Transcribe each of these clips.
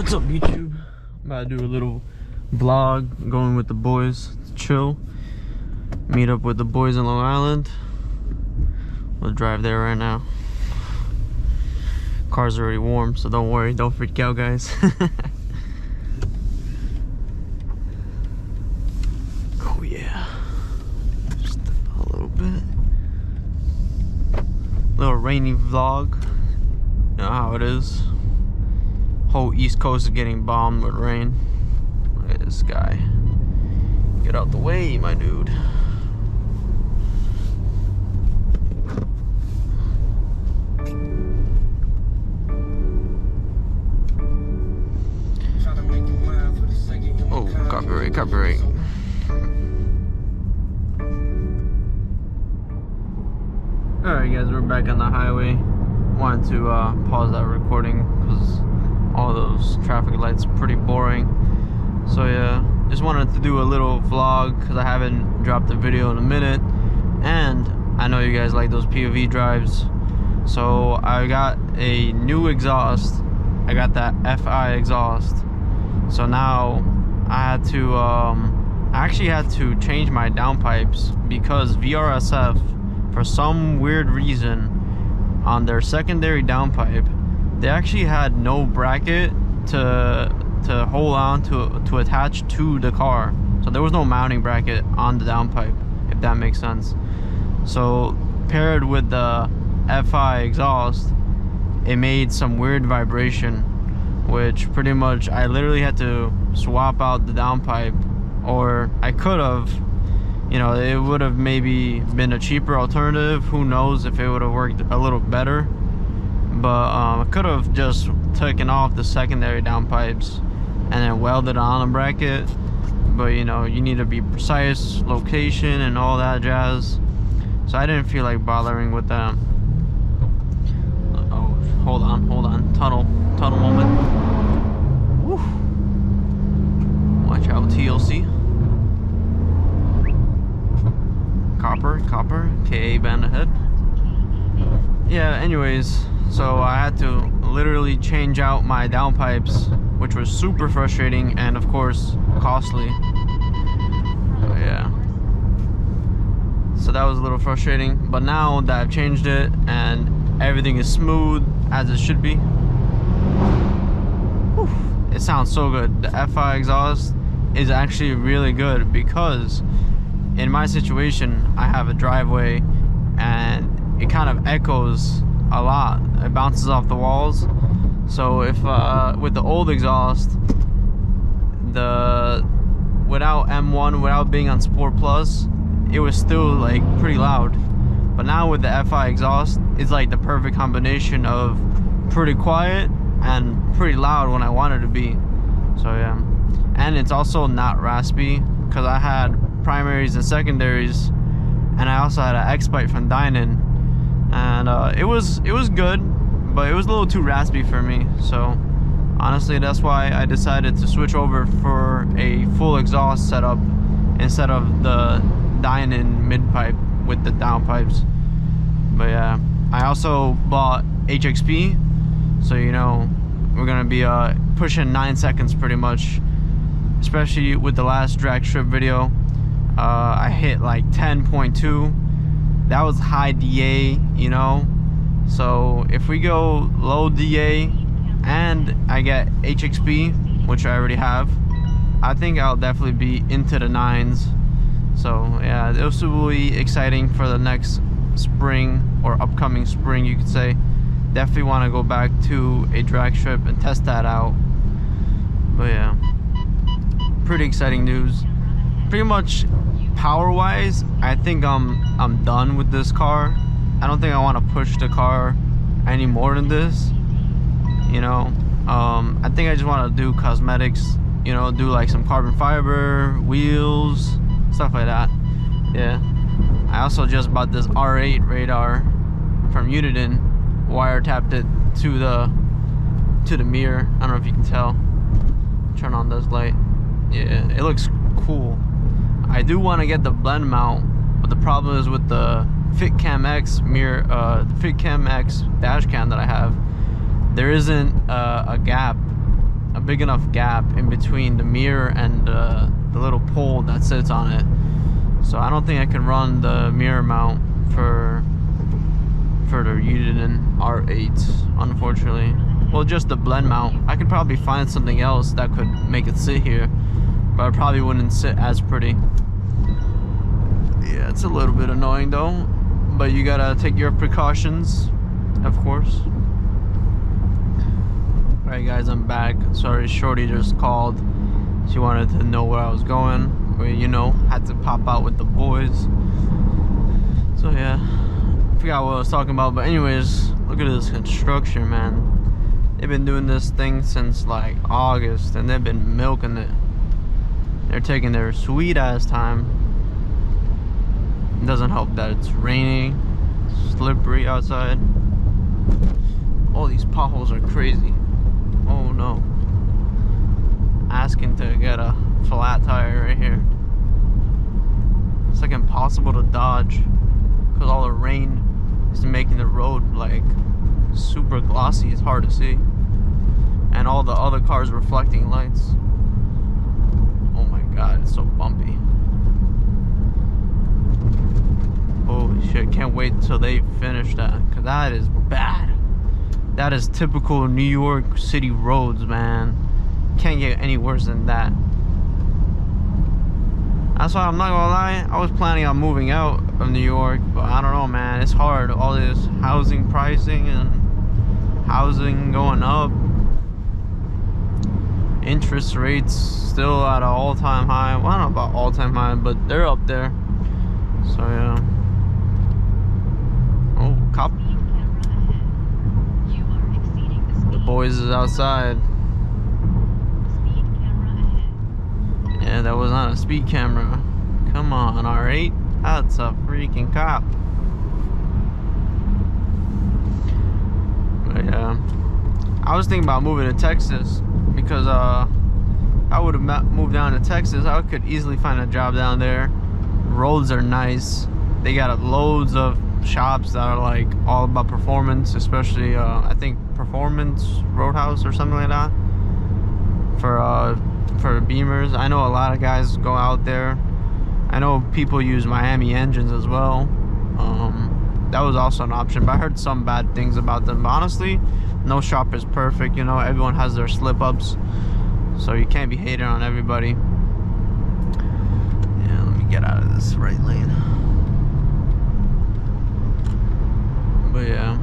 What's up, YouTube? I'm about to do a little vlog, going with the boys to chill, meet up with the boys in Long Island. We'll drive there right now. Car's already warm, so don't worry, don't freak out, guys. Oh yeah, just a little bit, little rainy vlog. You know how it is. Whole East Coast is getting bombed with rain. Look at this guy. Get out the way, my dude. Oh, copyright, copyright. Alright guys, we're back on the highway. Wanted to pause that recording because all those traffic lights are pretty boring. So yeah, just wanted to do a little vlog because I haven't dropped a video in a minute, and I know you guys like those POV drives. So I got a new exhaust. I got that FI exhaust. So now I had to I actually had to change my downpipes because VRSF, for some weird reason, on their secondary downpipe, they actually had no bracket to hold on to attach to the car. So there was no mounting bracket on the downpipe, if that makes sense. So paired with the FI exhaust, it made some weird vibration, which pretty much I literally had to swap out the downpipe, or I could have, you know, it would have maybe been a cheaper alternative. Who knows if it would have worked a little better. But I could have just taken off the secondary downpipes and then welded on a bracket. But you know, you need to be precise, location and all that jazz. So I didn't feel like bothering with that. Oh, hold on. Tunnel moment. Woo. Watch out, TLC. Copper, KA band ahead. Yeah, anyways, so I had to literally change out my downpipes, which was super frustrating and of course costly. So yeah, so that was a little frustrating, but now that I've changed it and everything is smooth as it should be, whew, it sounds so good. The FI exhaust is actually really good because in my situation, I have a driveway and it kind of echoes a lot. It bounces off the walls. So if with the old exhaust, without M1, without being on Sport Plus, it was still like pretty loud. But now with the FI exhaust, it's like the perfect combination of pretty quiet and pretty loud when I want it to be. So yeah, and it's also not raspy because I had primaries and secondaries, and I also had an X-Bite from Dynan, and it was good, but it was a little too raspy for me. So honestly, that's why I decided to switch over for a full exhaust setup instead of the Dynan mid-pipe with the downpipes. But yeah, I also bought HXP, so you know, we're gonna be pushing 9 seconds pretty much, especially with the last drag strip video. I hit like 10.2. That was high DA, you know. So if we go low DA and I get HXP, which I already have, I think I'll definitely be into the 9s. So yeah, this will be exciting for the next spring, or upcoming spring you could say. Definitely want to go back to a drag strip and test that out. But yeah, pretty exciting news. Pretty much power wise, I think I'm done with this car. I don't think I want to push the car any more than this, you know. I think I just want to do cosmetics, you know, do like some carbon fiber wheels, stuff like that. Yeah, I also just bought this R8 radar from Uniden, wiretapped it to the mirror. I don't know if you can tell. Turn on this light. Yeah, it looks cool. I do want to get the blend mount, but the problem is with the FitCam X mirror, the FitCam X dash cam that I have, there isn't a gap big enough gap in between the mirror and the little pole that sits on it. So I don't think I can run the mirror mount for the Udinen R8, unfortunately. Well, just the blend mount. I could probably find something else that could make it sit here, but it probably wouldn't sit as pretty. Yeah, it's a little bit annoying though, but you gotta take your precautions, of course. Alright guys, I'm back. Sorry, Shorty just called. She wanted to know where I was going, but you know, had to pop out with the boys. So yeah, I forgot what I was talking about, but anyways, look at this construction, man. They've been doing this thing since like August, and they've been milking it. They're taking their sweet ass time. It doesn't help that it's raining, slippery outside. All these potholes are crazy. Oh no. Asking to get a flat tire right here. It's like impossible to dodge because all the rain is making the road like super glossy. It's hard to see. And all the other cars reflecting lights. Oh my god, it's so bumpy. Holy shit, can't wait until they finish that, because that is bad. That is typical New York City roads, man. Can't get any worse than that. That's why I'm not gonna lie, I was planning on moving out of New York, but I don't know, man. It's hard. All this housing pricing and housing going up. Interest rates still at an all-time high. Well, I don't know about all-time high, but they're up there. So yeah. Oh, cop. The boys is outside. Yeah, that was not a speed camera. Come on, R8. That's a freaking cop. But yeah, I was thinking about moving to Texas, because I would have moved down to Texas. I could easily find a job down there. Roads are nice. They got loads of shops that are like all about performance, especially I think Performance Roadhouse or something like that for Beamers. I know a lot of guys go out there. I know people use Miami engines as well. That was also an option, but I heard some bad things about them. But honestly, no shop is perfect, you know. Everyone has their slip-ups, so you can't be hating on everybody. Yeah, let me get out of this right lane. But yeah,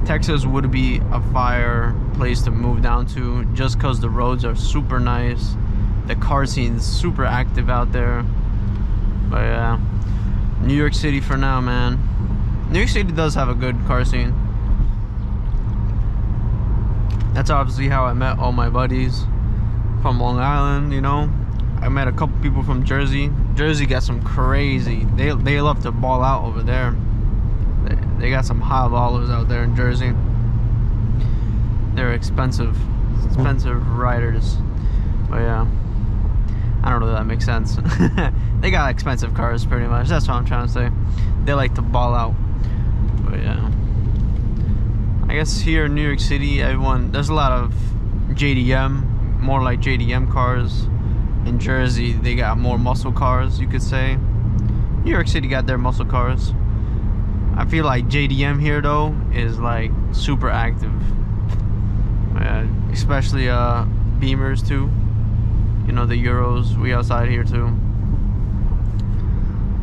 Texas would be a fire place to move down to, just because the roads are super nice. The car scene's super active out there. But yeah, New York City for now, man. New York City does have a good car scene. That's obviously how I met all my buddies from Long Island, you know. I met a couple people from Jersey. Jersey got some crazy, they love to ball out over there. They got some high ballers out there in Jersey. They're expensive riders. But yeah, I don't know if that makes sense. They got expensive cars pretty much. That's what I'm trying to say. They like to ball out. But yeah, I guess here in New York City, there's a lot of JDM, more like JDM cars. In Jersey, they got more muscle cars, you could say. New York City got their muscle cars. I feel like JDM here though is like super active, especially Beamers too. You know, the Euros, we outside here too.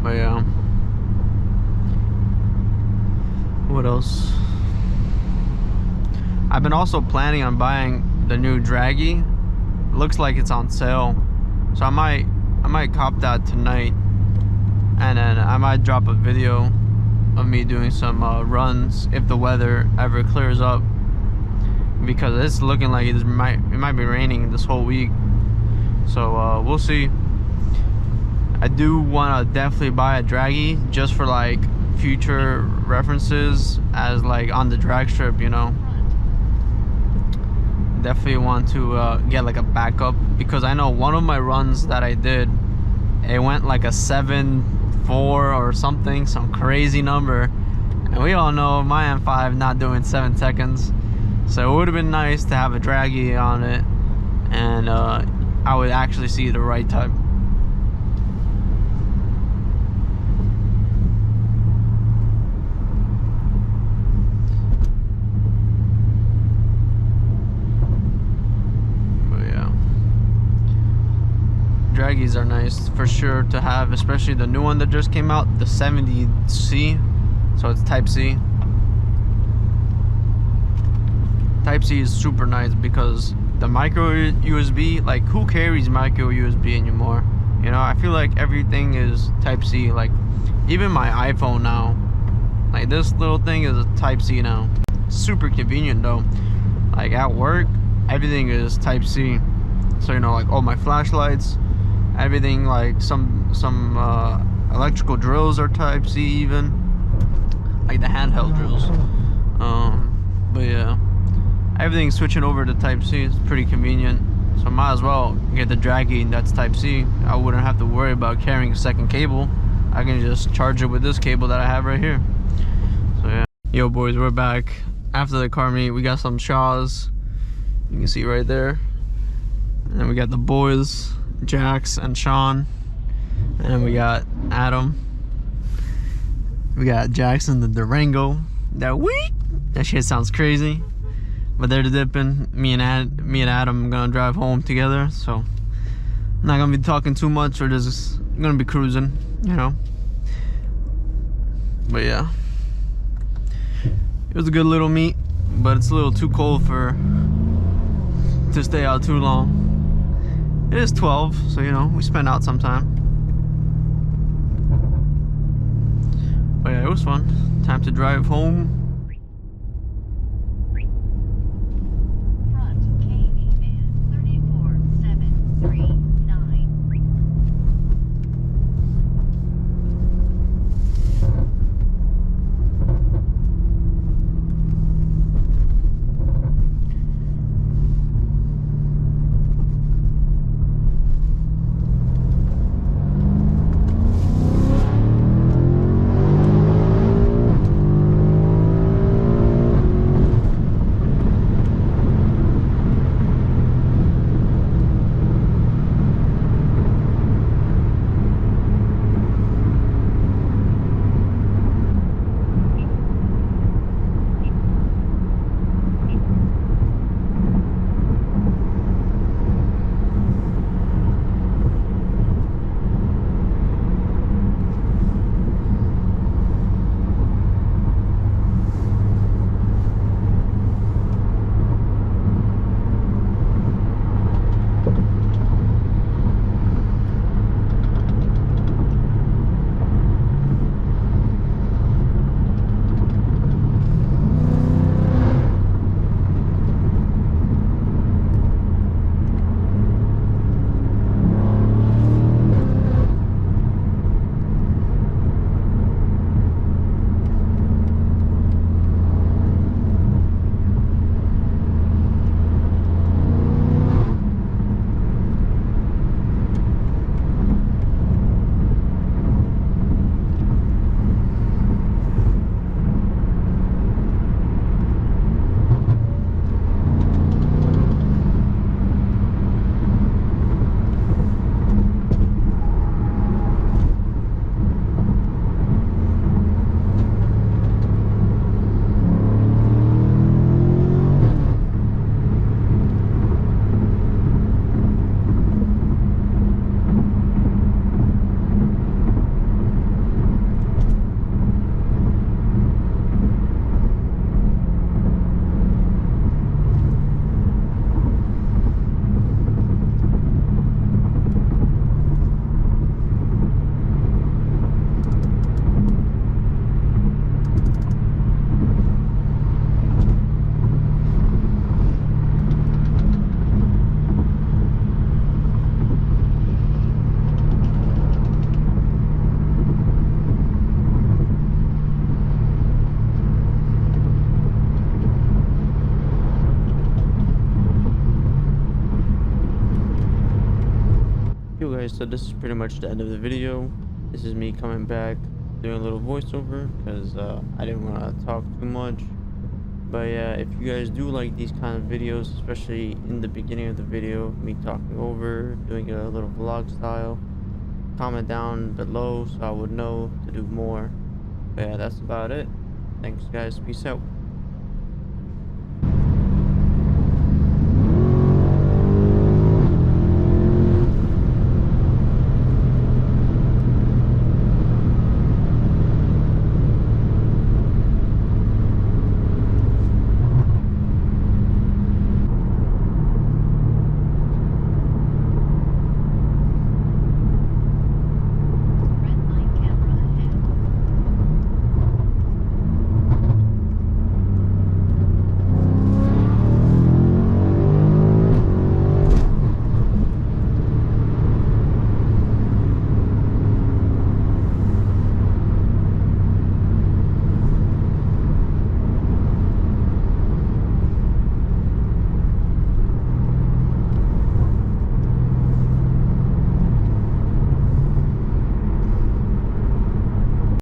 But yeah, what else? I've been also planning on buying the new dragy. Looks like it's on sale, so I might cop that tonight, and then I might drop a video of me doing some runs if the weather ever clears up, because it's looking like it might be raining this whole week. So we'll see. I do want to definitely buy a dragy just for like future references, as like on the drag strip, you know. Definitely want to get like a backup, because I know one of my runs that I did, it went like a 7.4 or something, some crazy number, and we all know my M5 not doing 7 seconds. So it would have been nice to have a dragy on it and I would actually see the right type. Draggies are nice for sure to have, especially the new one that just came out, the 70C. So it's Type C. Type C is super nice because the micro USB, like who carries micro USB anymore? You know, I feel like everything is Type C. Like even my iPhone now, like this little thing is a Type C now. Super convenient though. Like at work, everything is Type C. So you know, like all my flashlights, everything, like some electrical drills are Type C, even like the handheld drills. But yeah, everything's switching over to Type C. It's pretty convenient, so might as well get the dragy that's Type C. I wouldn't have to worry about carrying a second cable. I can just charge it with this cable that I have right here. So yeah, yo boys, we're back after the car meet. We got some Shaws, you can see right there, and then we got the boys, Jax and Sean, and then we got Adam. We got Jackson the Durango. That shit sounds crazy, but they're dipping. Me and Adam are gonna drive home together, so I'm not gonna be talking too much. We're just gonna be cruising, you know. But yeah, it was a good little meet, but it's a little too cold to stay out too long. It is 12, so you know, we spent out some time. But yeah, it was fun. Time to drive home. Front KE van 34739. guys, so this is pretty much the end of the video. This is me coming back, doing a little voiceover because I didn't want to talk too much. But yeah, if you guys do like these kind of videos, especially in the beginning of the video, me talking over, doing a little vlog style, comment down below so I would know to do more. But yeah, that's about it. Thanks guys, peace out.